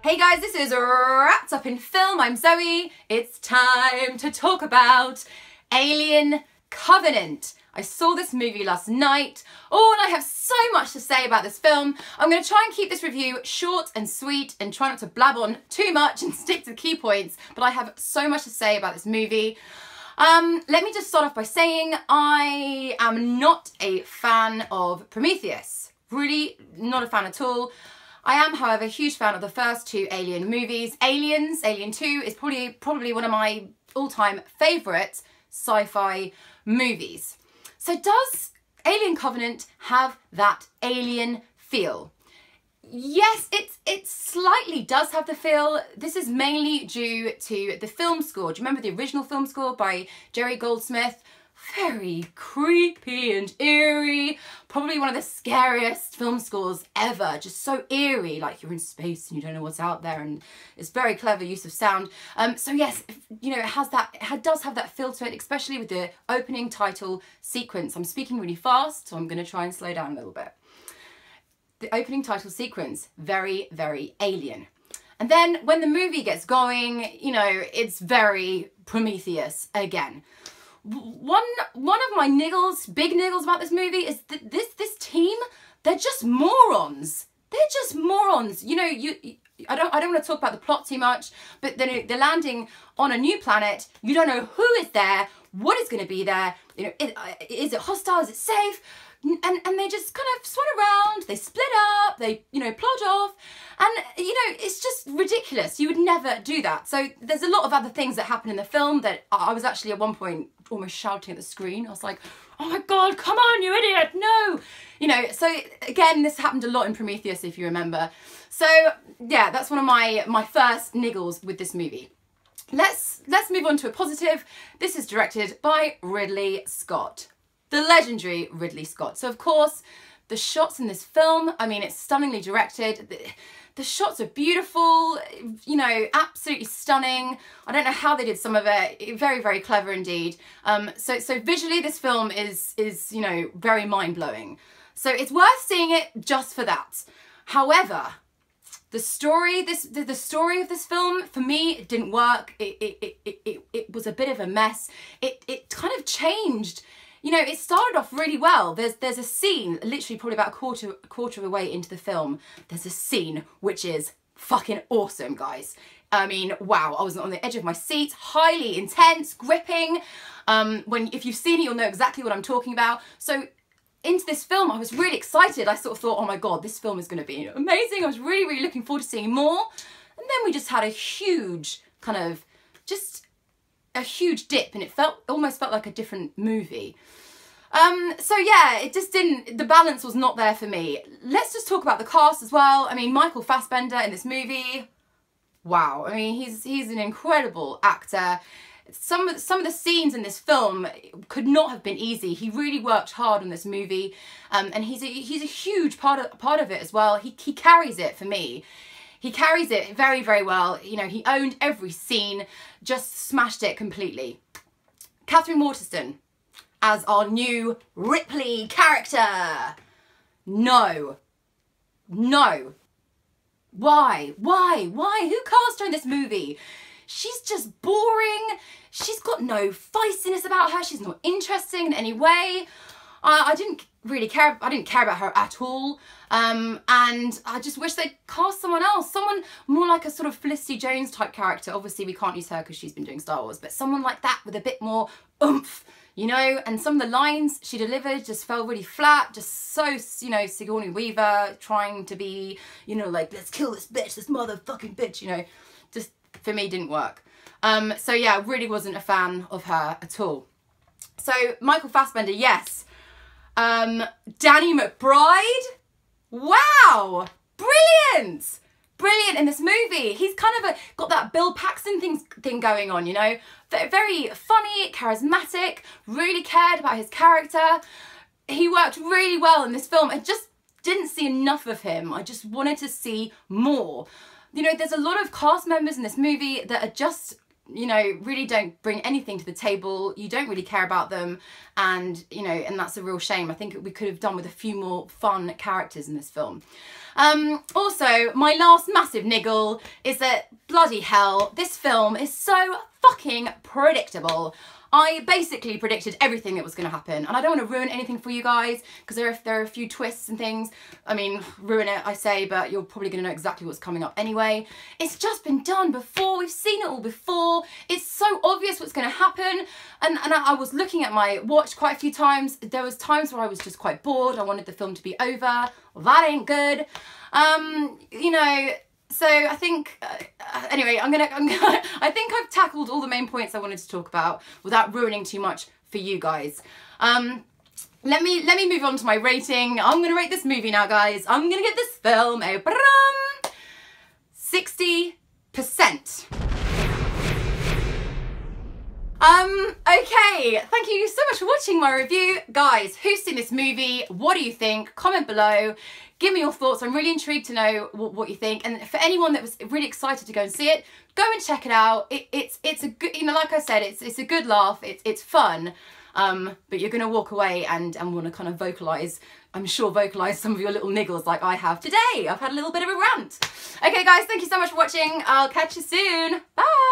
Hey guys, this is Wrapped Up in Film. I'm Zoe. It's time to talk about Alien Covenant. I saw this movie last night. Oh, and I have so much to say about this film. I'm going to try and keep this review short and sweet and try not to blab on too much and stick to the key points, but I have so much to say about this movie. Let me just start off by saying I am not a fan of Prometheus. Really not a fan at all. I am, however, a huge fan of the first two Alien movies. Aliens, Alien 2 is probably one of my all-time favourite sci-fi movies. So does Alien Covenant have that alien feel? Yes, it slightly does have the feel. This is mainly due to the film score. Do you remember the original film score by Jerry Goldsmith? Very creepy and eerie. Probably one of the scariest film scores ever. Just so eerie, like you're in space and you don't know what's out there, and it's very clever use of sound. So yes, you know, it does have that feel to it, especially with the opening title sequence. I'm speaking really fast, so I'm going to try and slow down a little bit. The opening title sequence, very, very Alien. And then when the movie gets going, you know, it's very Prometheus again. One of my big niggles about this movie is that this team, they're just morons. They're just morons. You know, I don't want to talk about the plot too much, but they're landing on a new planet. You don't know who is there, what is going to be there. You know, is it hostile? Is it safe? And they just kind of swan around, they split up, they, you know, plod off, and, you know, it's just ridiculous. You would never do that. So there's a lot of other things that happen in the film that I was actually at one point almost shouting at the screen. I was like, oh my God, come on, you idiot, no! You know, so again, this happened a lot in Prometheus, if you remember. So yeah, that's one of my first niggles with this movie. Let's move on to a positive. This is directed by Ridley Scott. The legendary Ridley Scott. So of course, the shots in this film, I mean, it's stunningly directed. The shots are beautiful, you know, absolutely stunning. I don't know how they did some of it. Very, very clever indeed. So visually, this film is, you know, very mind-blowing. So it's worth seeing it just for that. However, the story of this film, for me, it didn't work. It was a bit of a mess. It kind of changed. You know, it started off really well. There's a scene, literally probably about a quarter of the way into the film, there's a scene which is fucking awesome, guys. I mean, wow, I was on the edge of my seat, highly intense, gripping. If you've seen it, you'll know exactly what I'm talking about. So into this film, I was really excited. I sort of thought, oh my God, this film is going to be amazing. I was really, really looking forward to seeing more. And then we just had a huge kind of, just a huge dip, and it almost felt like a different movie. So yeah, it just didn't, the balance was not there for me. Let's just talk about the cast as well. I mean, Michael Fassbender in this movie, wow. I mean, he's an incredible actor. Some of the scenes in this film could not have been easy. He really worked hard on this movie, and he's a huge part of it as well. He carries it for me. He carries it very, very well. You know, he owned every scene, just smashed it completely. Katherine Watterson as our new Ripley character. No. No. Why? Who cast her in this movie? She's just boring. She's got no feistiness about her. She's not interesting in any way. I didn't care about her at all. And I just wish they'd cast someone else. Someone more like a sort of Felicity Jones type character. Obviously, we can't use her because she's been doing Star Wars. But someone like that with a bit more oomph, you know? And some of the lines she delivered just felt really flat. Just so, you know, Sigourney Weaver trying to be, you know, like, let's kill this bitch, this motherfucking bitch, you know. Just, for me, didn't work. So yeah, really wasn't a fan of her at all. So, Michael Fassbender, yes. Danny McBride, wow, brilliant, brilliant in this movie. He's kind of got that Bill Paxton thing going on, you know, very funny, charismatic, really cared about his character. He worked really well in this film. I just didn't see enough of him. I just wanted to see more. You know, there's a lot of cast members in this movie that are just you know, really don't bring anything to the table. You don't really care about them, and you know, and that's a real shame. I think we could have done with a few more fun characters in this film. Also, my last massive niggle is that, bloody hell, this film is so fucking predictable. I basically predicted everything that was going to happen, and I don't want to ruin anything for you guys, because there are a few twists and things. I mean, ruin it, I say, but you're probably going to know exactly what's coming up anyway. It's just been done before. We've seen it all before. It's so obvious what's going to happen, and I was looking at my watch quite a few times. There was times where I was just quite bored. I wanted the film to be over. Well, that ain't good. You know, so I think, anyway, I think I've tackled all the main points I wanted to talk about without ruining too much for you guys. Let me move on to my rating. I'm going to rate this movie now, guys. I'm going to give this film a 60%. Okay, thank you so much for watching my review. Guys, who's seen this movie? What do you think? Comment below. Give me your thoughts. I'm really intrigued to know what you think. And for anyone that was really excited to go and see it, go and check it out. It's a good, you know, like I said, it's a good laugh. It's fun. But you're gonna walk away and want to kind of vocalize, I'm sure vocalize some of your little niggles like I have today. I've had a little bit of a rant. Okay guys, thank you so much for watching. I'll catch you soon. Bye.